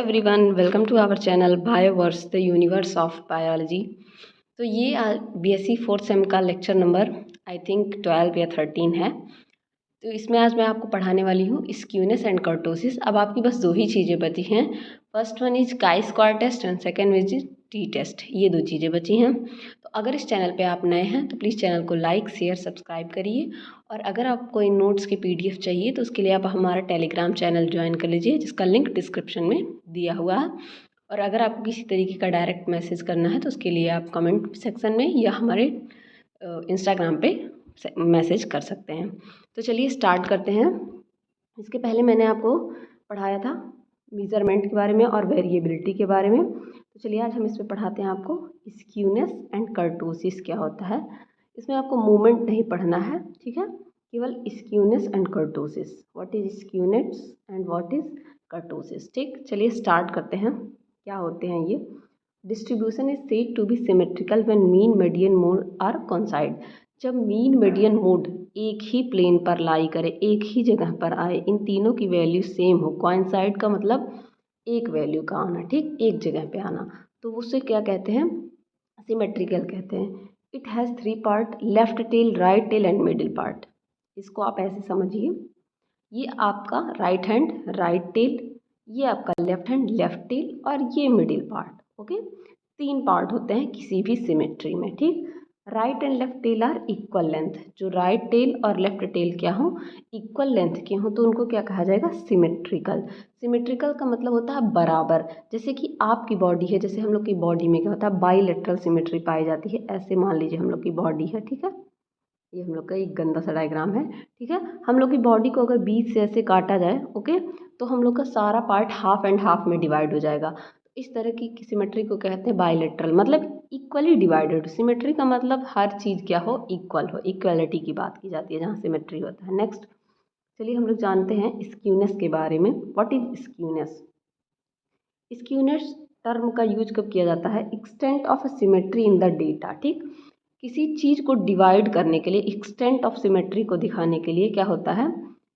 Everyone, welcome to our channel Bioverse the universe of biology. तो ये BSc fourth sem का lecture number I think 12 या 13 है। तो इसमें आज मैं आपको पढ़ाने वाली हूँ स्क्यूनेस एंड कर्टोसिस। अब आपकी बस दो ही चीज़ें बची हैं। First one is chi square test and second is t test. ये दो चीज़ें बची हैं। तो अगर इस चैनल पे आप नए हैं तो प्लीज़ चैनल को लाइक शेयर सब्सक्राइब करिए। और अगर आपको इन नोट्स के पीडीएफ चाहिए तो उसके लिए आप हमारा टेलीग्राम चैनल ज्वाइन कर लीजिए, जिसका लिंक डिस्क्रिप्शन में दिया हुआ है। और अगर आपको किसी तरीके का डायरेक्ट मैसेज करना है तो उसके लिए आप कमेंट सेक्शन में या हमारे इंस्टाग्राम पे मैसेज कर सकते हैं। तो चलिए स्टार्ट करते हैं। इसके पहले मैंने आपको पढ़ाया था मेजरमेंट के बारे में और वेरिएबिलिटी के बारे में। तो चलिए आज हम इसमें पढ़ाते हैं आपको स्क्यूनेस एंड कर्टोसिस क्या होता है। इसमें आपको मूवमेंट नहीं पढ़ना है, ठीक है, केवल skewness and kurtosis. What is skewness and what is kurtosis. ठीक, चलिए स्टार्ट करते हैं। क्या होते हैं ये। Distribution is said to be symmetrical when mean median mode are coincide. जब मीन मीडियन मोड एक ही प्लेन पर लाई करे, एक ही जगह पर आए, इन तीनों की वैल्यू सेम हो। कोइंसाइड का मतलब एक वैल्यू का आना, ठीक, एक जगह पे आना, तो उसे क्या कहते हैं, सिमेट्रिकल कहते हैं। It has three part, left tail, right tail and middle part. इसको आप ऐसे समझिए, ये आपका राइट हैंड राइट टेल, ये आपका लेफ्ट हैंड लेफ्ट टेल और ये मिडिल पार्ट। ओके, तीन पार्ट होते हैं किसी भी सिमेट्री में, ठीक। Right and left tail are equal length. जो राइट टेल और लेफ्ट टेल क्या हो, इक्वल लेंथ के हो, तो उनको क्या कहा जाएगा, सिमेट्रिकल। सिमेट्रिकल का मतलब होता है बराबर। जैसे कि आपकी बॉडी है, जैसे हम लोग की बॉडी में क्या होता है, बाईलेटरल सिमेट्री पाई जाती है। ऐसे मान लीजिए हम लोग की बॉडी है, ठीक है, ये हम लोग का एक गंदा सा डायग्राम है, ठीक है। हम लोग की बॉडी को अगर बीच से ऐसे काटा जाए, ओके, तो हम लोग का सारा पार्ट हाफ एंड हाफ में डिवाइड हो जाएगा। इस तरह की सिमेट्री को कहते हैं बायलैटरल, मतलब इक्वली डिवाइडेड। सिमेट्री का मतलब हर चीज़ क्या हो, इक्वल हो, इक्वलिटी की बात की जाती है जहाँ सिमेट्री होता है। नेक्स्ट चलिए हम लोग जानते हैं स्क्यूनेस के बारे में। What is skewness. Skewness term का यूज कब किया जाता है, extent of symmetry in the data, ठीक। किसी चीज़ को डिवाइड करने के लिए, एक्सटेंट ऑफ सिमेट्री को दिखाने के लिए क्या होता है,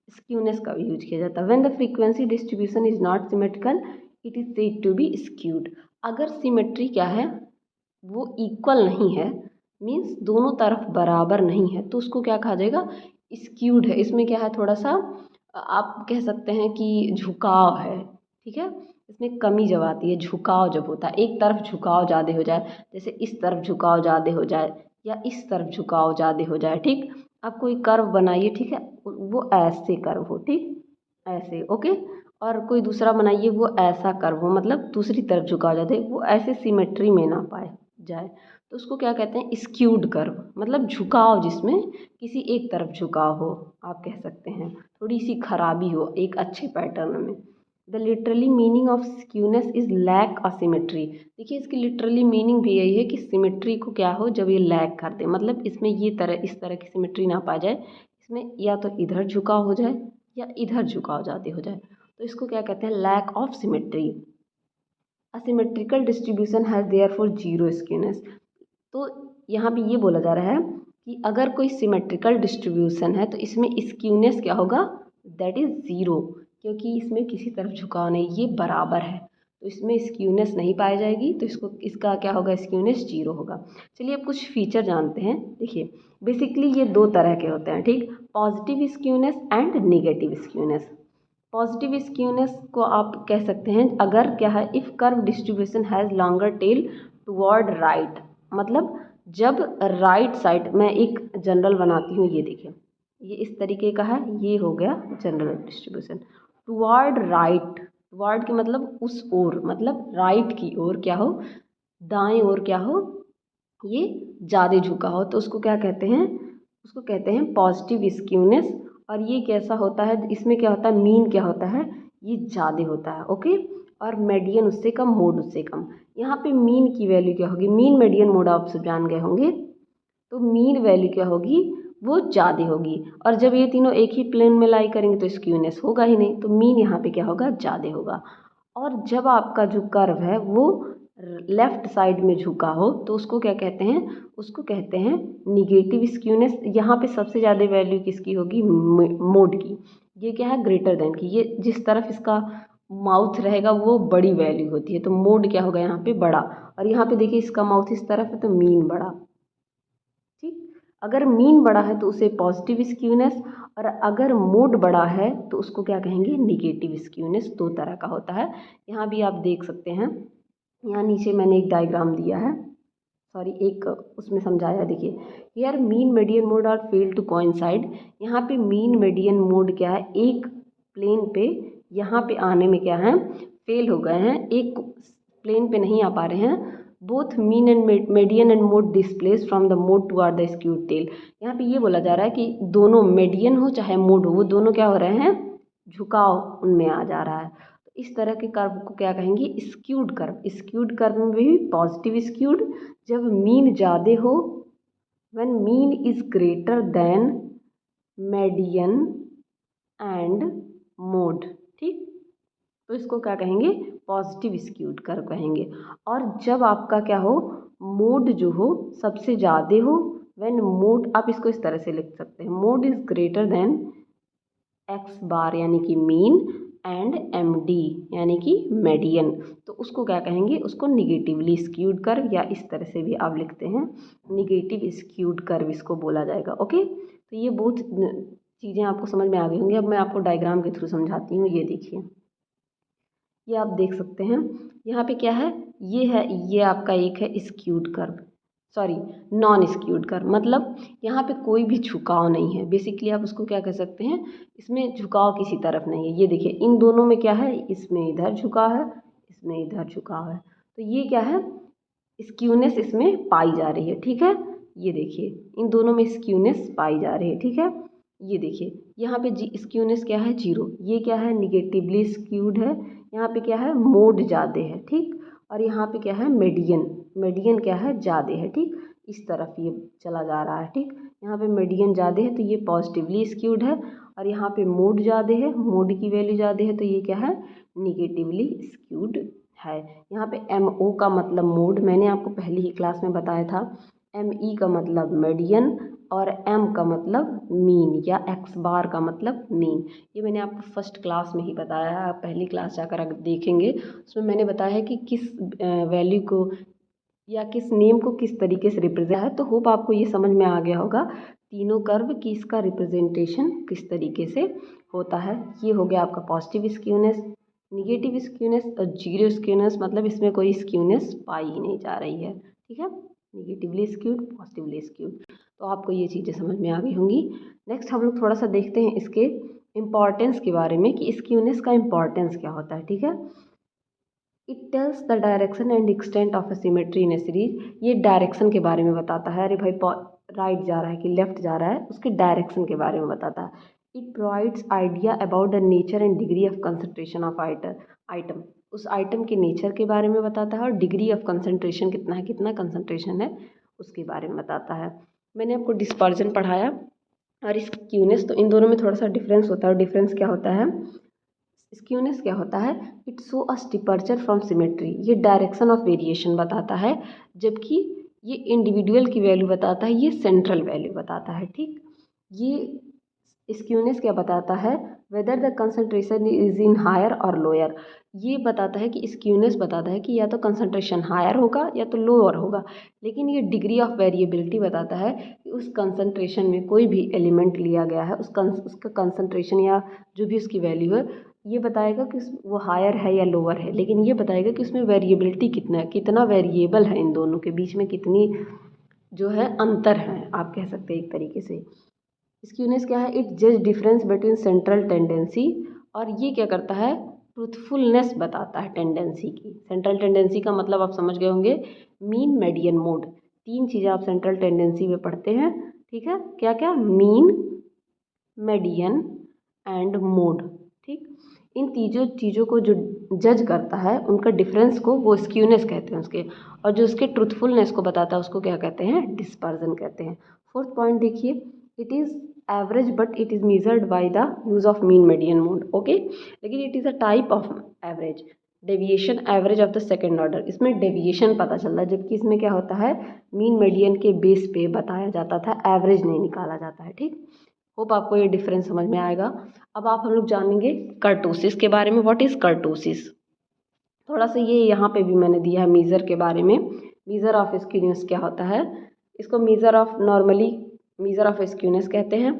स्क्यूनेस का यूज किया जाता है। When the frequency distribution is not symmetrical it is said to be skewed. अगर सिमेट्री क्या है, वो इक्वल नहीं है, मीन्स दोनों तरफ बराबर नहीं है, तो उसको क्या कहा जाएगा, स्क्यूड है। इसमें क्या है, थोड़ा सा आप कह सकते हैं कि झुकाव है, ठीक है। इसमें कमी जब आती है, झुकाव जब होता है, एक तरफ झुकाव ज़्यादा हो जाए, जैसे इस तरफ झुकाव ज़्यादा हो जाए या इस तरफ झुकाव ज़्यादा हो जाए, ठीक। आप कोई कर्व बनाइए, ठीक है, वो ऐसे कर्व हो, ठीक, ऐसे, ओके। और कोई दूसरा बनाइए, वो ऐसा कर्व हो, मतलब दूसरी तरफ झुकाव ज़्यादा, वो ऐसे सिमेट्री में ना पाए जाए, तो उसको क्या कहते हैं, स्क्यूड कर्व। मतलब झुकाव जिसमें किसी एक तरफ झुकाव हो, आप कह सकते हैं थोड़ी सी खराबी हो एक अच्छे पैटर्न में। The literally meaning of skewness is lack of symmetry. देखिए इसकी लिटरली मीनिंग भी यही है कि सिमेट्री को क्या हो, जब ये लैक कर दे, मतलब इसमें ये तरह इस तरह की सिमेट्री ना पा जाए, इसमें या तो इधर झुकाव हो जाए या इधर झुकाव ज़्यादा हो जाए, तो इसको क्या कहते हैं, lack of symmetry. Asymmetrical distribution has therefore zero skewness. तो यहाँ पे ये बोला जा रहा है कि अगर कोई सिमेट्रिकल डिस्ट्रीब्यूशन है तो इसमें स्क्यूनेस क्या होगा, दैट इज़ ज़ीरो, क्योंकि इसमें किसी तरफ झुकाव नहीं, ये बराबर है, तो इसमें स्क्यूनेस नहीं पाई जाएगी, तो इसको इसका क्या होगा, स्क्यूनेस जीरो होगा। चलिए अब कुछ फीचर जानते हैं। देखिए बेसिकली ये दो तरह के होते हैं, ठीक, positive skewness and negative skewness. Positive skewness को आप कह सकते हैं, अगर क्या है, if curve distribution has longer tail toward right, मतलब जब राइट साइड, मैं एक जनरल बनाती हूँ, ये देखिए ये इस तरीके का है, ये हो गया general distribution. Toward right, toward के मतलब उस ओर, मतलब राइट की ओर क्या हो, दाएं ओर क्या हो, ये ज़्यादा झुका हो, तो उसको क्या कहते हैं, उसको कहते हैं पॉजिटिव स्क्यूनेस। और ये कैसा होता है, इसमें क्या होता है, मीन क्या होता है, ये ज़्यादा होता है, ओके, और मीडियन उससे कम, मोड उससे कम। यहाँ पे मीन की वैल्यू क्या होगी, मीन मीडियन मोड आप सब जान गए होंगे, तो मीन वैल्यू क्या होगी, वो ज़्यादा होगी। और जब ये तीनों एक ही प्लेन में लाई करेंगे तो स्क्यूनेस होगा ही नहीं, तो मीन यहाँ पे क्या होगा, ज़्यादा होगा। और जब आपका जो कर्व है वो लेफ्ट साइड में झुका हो, तो उसको क्या कहते हैं, उसको कहते हैं निगेटिव स्क्यूनेस। यहाँ पे सबसे ज़्यादा वैल्यू किसकी होगी, मोड की। ये क्या है, ग्रेटर देन की, ये जिस तरफ इसका माउथ रहेगा वो बड़ी वैल्यू होती है, तो मोड क्या होगा यहाँ पे बड़ा, और यहाँ पे देखिए इसका माउथ इस तरफ है तो मीन बड़ा। ठीक, अगर मीन बड़ा है तो उसे पॉजिटिव स्क्यूनेस, और अगर मोड बड़ा है तो उसको क्या कहेंगे, निगेटिव स्क्यूनेस। दो तरह का होता है। यहाँ भी आप देख सकते हैं, यहाँ नीचे मैंने एक डायग्राम दिया है, सॉरी एक उसमें समझाया, देखिए here mean median mode are fail to coincide. यहाँ पे मीन मीडियन मोड क्या है, एक प्लेन पे यहाँ पे आने में क्या है, फेल हो गए हैं, एक प्लेन पे नहीं आ पा रहे हैं। Both mean and median and mode displace from the mode towards the skewed tail. यहाँ पे ये बोला जा रहा है कि दोनों मीडियन हो चाहे मोड हो, वो दोनों क्या हो रहे हैं, झुकाव उनमें आ जा रहा है। तो इस तरह के कर्व को क्या कहेंगे, स्क्यूड कर्व। स्क्यूड कर्व में भी पॉजिटिव स्क्यूड जब मीन ज़्यादा हो, when mean is greater then median and mode. ठीक, तो इसको क्या कहेंगे, पॉजिटिव स्क्यूड कर्व कहेंगे। और जब आपका क्या हो, मोड जो हो सबसे ज़्यादा हो, व्हेन मोड, आप इसको इस तरह से लिख सकते हैं, mode is greater than x bar यानी कि मीन एंड एम डी यानी कि मीडियन, तो उसको क्या कहेंगे, उसको निगेटिवली स्क्यूड कर्व, या इस तरह से भी आप लिखते हैं निगेटिव स्क्यूड कर्व इसको बोला जाएगा। ओके, तो ये बहुत चीज़ें आपको समझ में आ गई होंगी। अब मैं आपको डायग्राम के थ्रू समझाती हूँ। ये देखिए, ये आप देख सकते हैं, यहाँ पे क्या है, ये है, ये आपका एक है skewed curve, sorry non skewed curve, मतलब यहाँ पे कोई भी झुकाव नहीं है। बेसिकली आप उसको क्या कह सकते हैं, इसमें झुकाव किसी तरफ नहीं है। ये देखिए इन दोनों में क्या है, इसमें इधर झुकाव है, इसमें इधर झुकाव है, तो ये क्या है, स्क्यूनेस इसमें पाई जा रही है। ठीक है, ये देखिए इन दोनों में स्क्यूनेस पाई जा रही है। ठीक है, ये देखिए यहाँ पे जी स्क्यूनेस क्या है, जीरो, ये क्या है, निगेटिवली स्क्यूड है। यहाँ पे क्या है, मोड ज़्यादा है। ठीक, और यहाँ पे क्या है, मीडियन, मीडियन क्या है, ज़्यादा है। ठीक, इस तरफ ये चला जा रहा है। ठीक, यहाँ पे मीडियन ज़्यादा है तो ये पॉजिटिवली स्क्यूड है, और यहाँ पे मोड ज़्यादा है, मोड की वैल्यू ज़्यादा है तो ये क्या है, निगेटिवली स्क्यूड है। यहाँ पे एम ओ का मतलब मोड, मैंने आपको पहली ही क्लास में बताया था। एम ई का मतलब मीडियन, और एम का मतलब मीन, या एक्स बार का मतलब मीन। ये मैंने आपको फर्स्ट क्लास में ही बताया है, आप पहली क्लास जाकर अगर देखेंगे उसमें मैंने बताया है कि किस वैल्यू को या किस नेम को किस तरीके से रिप्रेजेंट है। तो होप आपको ये समझ में आ गया होगा तीनों कर्व की इसका रिप्रेजेंटेशन किस तरीके से होता है। ये हो गया आपका पॉजिटिव स्क्यूनेस, निगेटिव स्क्यूनेस और जीरो स्क्यूनेस, मतलब इसमें कोई स्क्यूनेस पाई ही नहीं जा रही है। ठीक है, निगेटिवली स्क्यूड, पॉजिटिवली स्क्यूड, तो आपको ये चीज़ें समझ में आ गई होंगी। नेक्स्ट हम लोग थोड़ा सा देखते हैं इसके इम्पॉर्टेंस के बारे में कि स्क्यूनेस का इम्पॉर्टेंस क्या होता है। ठीक है, it tells the direction and extent of a symmetry in A series. ये डायरेक्शन के बारे में बताता है, अरे भाई राइट जा रहा है कि लेफ्ट जा रहा है, उसके डायरेक्शन के बारे में बताता है। It provides idea about the nature and degree of concentration of item, उस आइटम के नेचर के बारे में बताता है, और डिग्री ऑफ कंसंट्रेशन कितना है, कितना कंसंट्रेशन है उसके बारे में बताता है। मैंने आपको डिस्पर्जन पढ़ाया और स्क्यूनेस, तो इन दोनों में थोड़ा सा डिफरेंस होता है। और डिफरेंस क्या होता है, स्क्यूनेस क्या होता है, it show us departure from symmetry, ये डायरेक्शन ऑफ वेरिएशन बताता है, जबकि ये इंडिविजुअल की वैल्यू बताता है, ये सेंट्रल वैल्यू बताता है। ठीक, ये स्क्यूनेस क्या बताता है, whether the concentration is in higher और लोअर, ये बताता है कि स्क्यूनेस बताता है कि या तो कंसंट्रेशन हायर होगा या तो लोअर होगा, लेकिन ये डिग्री ऑफ वेरिएबिलिटी बताता है कि उस कंसंट्रेशन में कोई भी एलिमेंट लिया गया है, उसका कंसंट्रेशन या जो भी उसकी वैल्यू है, ये बताएगा कि वो हायर है या लोअर है, लेकिन ये बताएगा कि उसमें वेरिएबिलिटी कितना है, कितना वेरिएबल है, इन दोनों के बीच में कितनी जो है अंतर है, आप कह सकते हैं एक तरीके से। स्क्यूनेस क्या है, इट जज डिफरेंस बिटवीन सेंट्रल टेंडेंसी, और ये क्या करता है, ट्रूथफुलनेस बताता है टेंडेंसी की। सेंट्रल टेंडेंसी का मतलब आप समझ गए होंगे, मीन मीडियन मोड, तीन चीज़ें आप सेंट्रल टेंडेंसी में पढ़ते हैं। ठीक है, क्या क्या, मीन, मीडियन एंड मोड। ठीक, इन तीनों चीज़ों को जो जज करता है, उनका डिफरेंस को वो स्क्यूनेस कहते हैं उसके, और जो उसके ट्रूथफुलनेस को बताता है उसको क्या कहते हैं, डिस्पर्जन कहते हैं। फोर्थ पॉइंट देखिए, it is average but it is measured by the use of mean median mode. Okay, लेकिन it is a type of average, deviation average of the second order, इसमें डेविएशन पता चलता है, जबकि इसमें क्या होता है, मीन मीडियन के बेस पे बताया जाता था, एवरेज नहीं निकाला जाता है। ठीक, होप आपको ये डिफरेंस समझ में आएगा। अब हम लोग जानेंगे कर्टोसिस के बारे में। What is kurtosis? थोड़ा सा ये यहाँ पे भी मैंने दिया है मीज़र के बारे में। मीज़र ऑफ स्क्यूनेस क्या होता है? इसको मीज़र ऑफ स्क्यूनेस कहते हैं।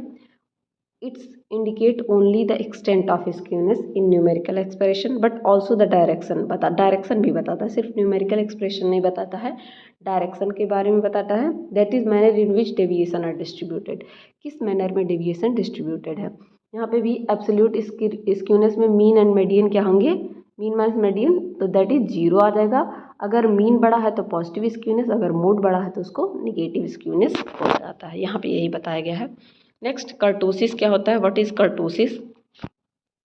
It's indicate only the extent of skewness in numerical expression but also the direction भी बताता है, सिर्फ न्यूमेरिकल एक्सप्रेशन नहीं बताता है, डायरेक्शन के बारे में बताता है। That is manner in which deviation are distributed, किस मैनर में डेविएशन डिस्ट्रीब्यूटेड है। यहाँ पे भी एब्सोल्यूट स्क्यूनेस में मीन एंड मीडियन क्या होंगे? मीन माइनस मीडियन, तो दैट इज 0 आ जाएगा। अगर मीन बड़ा है तो पॉजिटिव स्क्यूनेस, अगर मोड बड़ा है तो उसको निगेटिव स्क्यूनेस हो जाता है। यहाँ पे यही बताया गया है। नेक्स्ट कर्टोसिस क्या होता है? What is kurtosis?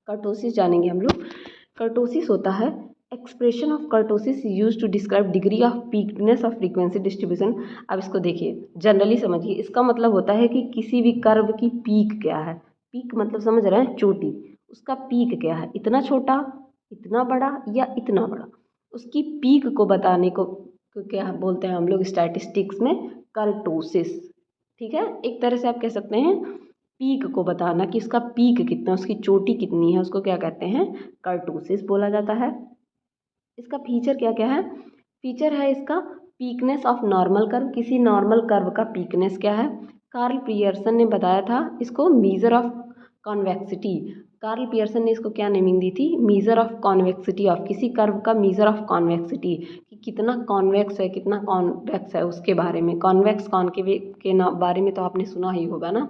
कर्टोसिस जानेंगे हम लोग। कर्टोसिस होता है expression of kurtosis use to describe degree of peakness of frequency distribution. अब इसको देखिए, जनरली समझिए, इसका मतलब होता है कि किसी भी कर्व की पीक क्या है। पीक मतलब समझ रहे हैं, चोटी, उसका पीक क्या है, इतना छोटा, इतना बड़ा या इतना बड़ा, उसकी पीक को बताने को क्या बोलते हैं हम लोग स्टैटिस्टिक्स में? कर्टोसिस। ठीक है, एक तरह से आप कह सकते हैं पीक को बताना कि उसका पीक कितना, उसकी चोटी कितनी है, उसको क्या कहते हैं? कर्टोसिस बोला जाता है। इसका फीचर क्या क्या है? फीचर है इसका पीकनेस ऑफ नॉर्मल कर्व, किसी नॉर्मल कर्व का पीकनेस क्या है। कार्ल पियर्सन ने बताया था इसको measure of convexity. Karl Pearson ने इसको क्या नेमिंग दी थी? मीज़र ऑफ कॉन्वेक्सिटी ऑफ, किसी कर्व का मीज़र ऑफ कॉन्वेक्सिटी, कि कितना कॉन्वेक्स है कितना कॉन्वेक्स है उसके बारे में। कॉन्वेक्स कॉन्केव के बारे में तो आपने सुना ही होगा ना,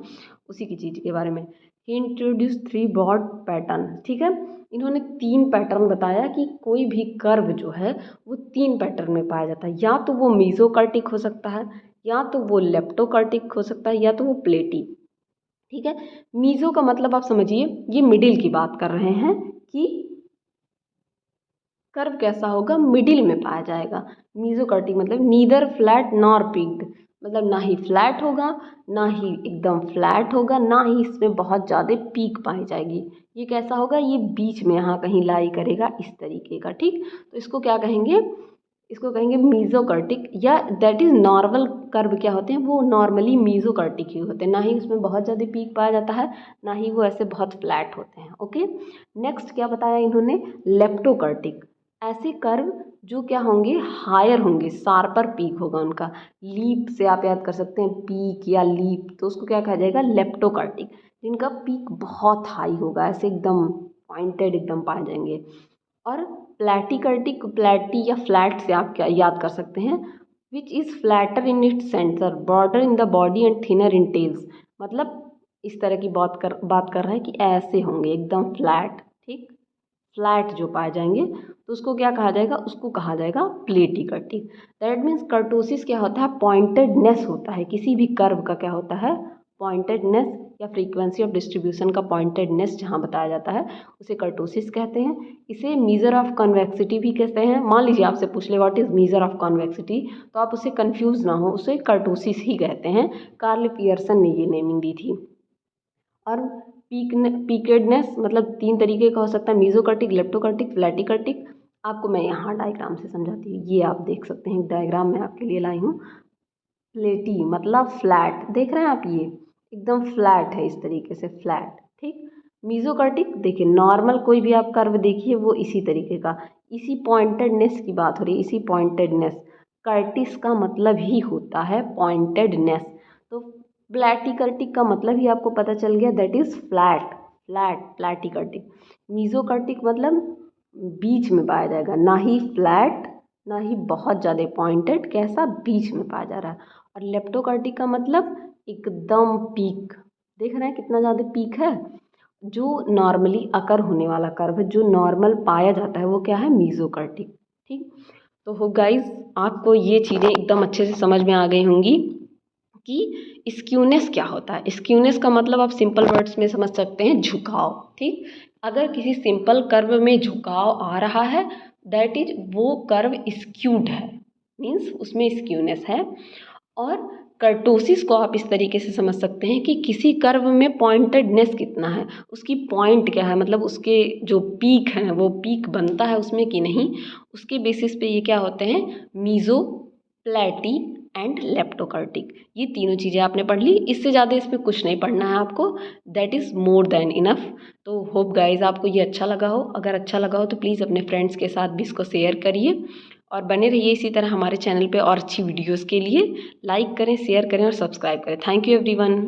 उसी की चीज़ के बारे में। ही इंट्रोड्यूस 3 ब्रॉड पैटर्न। ठीक है, इन्होंने 3 पैटर्न बताया कि कोई भी कर्व जो है वो 3 पैटर्न में पाया जाता है। या तो वो मीज़ोकर्टिक हो सकता है, या तो वो लेप्टोकर्टिक हो सकता है, या तो वो प्लेटी। ठीक है, मीज़ो का मतलब आप समझिए, ये मिडिल की बात कर रहे हैं कि कर्व कैसा होगा, मिडिल में पाया जाएगा। मीज़ोकर्टिक मतलब नीदर फ्लैट नॉर पीक्ड, मतलब ना ही फ्लैट होगा ना ही एकदम फ्लैट होगा, ना ही इसमें बहुत ज़्यादा पीक पाई जाएगी। ये कैसा होगा? ये बीच में यहाँ कहीं लाई करेगा, इस तरीके का। ठीक, तो इसको क्या कहेंगे? इसको कहेंगे मीज़ोकर्टिक, या दैट इज़ नॉर्मल कर्व क्या होते हैं, वो नॉर्मली मीज़ोकर्टिक ही होते हैं, ना ही उसमें बहुत ज़्यादा पीक पाया जाता है, ना ही वो ऐसे बहुत फ्लैट होते हैं। ओके, नेक्स्ट क्या बताया इन्होंने? लेप्टोकर्टिक, ऐसे कर्व जो क्या होंगे, हायर होंगे, शार्पर पीक होगा उनका। लीप से आप याद कर सकते हैं, पीक या लीप, तो उसको क्या कहा जाएगा? लेप्टोकर्टिक, जिनका पीक बहुत हाई होगा, ऐसे एकदम पॉइंटेड एकदम पाए जाएंगे। और प्लैटिकर्टिक, प्लैटी या फ्लैट से आप क्या याद कर सकते हैं? Which is flatter in its centre, broader in the body and thinner in tails, मतलब इस तरह की बात कर रहे हैं कि ऐसे होंगे एकदम फ्लैट। ठीक, फ्लैट जो पाए जाएंगे तो उसको क्या कहा जाएगा? उसको कहा जाएगा प्लेटिकर्टिक। दैट मीन्स कर्टोसिस क्या होता है? पॉइंटेडनेस होता है, किसी भी कर्व का क्या होता है? पॉइंटेडनेस, या फ्रीक्वेंसी ऑफ डिस्ट्रीब्यूशन का पॉइंटेडनेस जहाँ बताया जाता है उसे कर्टोसिस कहते हैं। इसे मीज़र ऑफ कॉन्वेक्सिटी भी कहते हैं। मान लीजिए आपसे पूछ ले what is measure of convexity, तो आप उसे कंफ्यूज ना हो, उसे कर्टोसिस ही कहते हैं। कार्ल पियर्सन ने ये नेमिंग दी थी। और पीकेडनेस मतलब 3 तरीके का हो सकता है, मीज़ोकर्टिक, लेप्टोकर्टिक, फ्लैटिकर्टिक। आपको मैं यहाँ डायग्राम से समझाती हूँ, ये आप देख सकते हैं, डायग्राम मैं आपके लिए लाई हूँ। प्लेटी मतलब फ्लैट, देख रहे हैं आप, ये एकदम फ्लैट है, इस तरीके से फ्लैट। ठीक, मीज़ोकर्टिक देखिए, नॉर्मल कोई भी आप कर्व देखिए वो इसी तरीके का, इसी पॉइंटेडनेस की बात हो रही है, इसी पॉइंटेडनेस। कर्टिस का मतलब ही होता है पॉइंटेडनेस, तो प्लैटिकर्टिक का मतलब ही आपको पता चल गया, दैट इज़ फ्लैट, प्लैटिकर्टिक। मीज़ोकर्टिक मतलब बीच में पाया जाएगा, ना ही फ्लैट ना ही बहुत ज़्यादा पॉइंटेड, कैसा बीच में पाया जा रहा है। और लेप्टोकर्टिक का मतलब एकदम पीक, देख रहे हैं कितना ज़्यादा पीक है। जो नॉर्मली अकर होने वाला कर्व, जो नॉर्मल पाया जाता है, वो क्या है? मीज़ोकर्टिक। ठीक, तो हो गाइस, आपको ये चीज़ें एकदम अच्छे से समझ में आ गई होंगी कि स्क्यूनेस क्या होता है। स्क्यूनेस का मतलब आप सिंपल वर्ड्स में समझ सकते हैं, झुकाव। ठीक, अगर किसी सिंपल कर्व में झुकाव आ रहा है, दैट इज वो कर्व स्क्यूड है, मीन्स उसमें स्क्यूनेस है। और कर्टोसिस को आप इस तरीके से समझ सकते हैं कि किसी कर्व में पॉइंटेडनेस कितना है, उसकी पॉइंट क्या है, मतलब उसके जो पीक हैं वो पीक बनता है उसमें कि नहीं, उसके बेसिस पे ये क्या होते हैं? Meso, platy and leptokurtic. ये तीनों चीज़ें आपने पढ़ ली, इससे ज़्यादा इसमें कुछ नहीं पढ़ना है आपको, that is more than enough. तो होप गाइज आपको ये अच्छा लगा हो। अगर अच्छा लगा हो तो प्लीज़ अपने फ्रेंड्स के साथ भी इसको शेयर करिए और बने रहिए इसी तरह हमारे चैनल पे और अच्छी वीडियोज़ के लिए। लाइक करें, शेयर करें और सब्सक्राइब करें। Thank you everyone.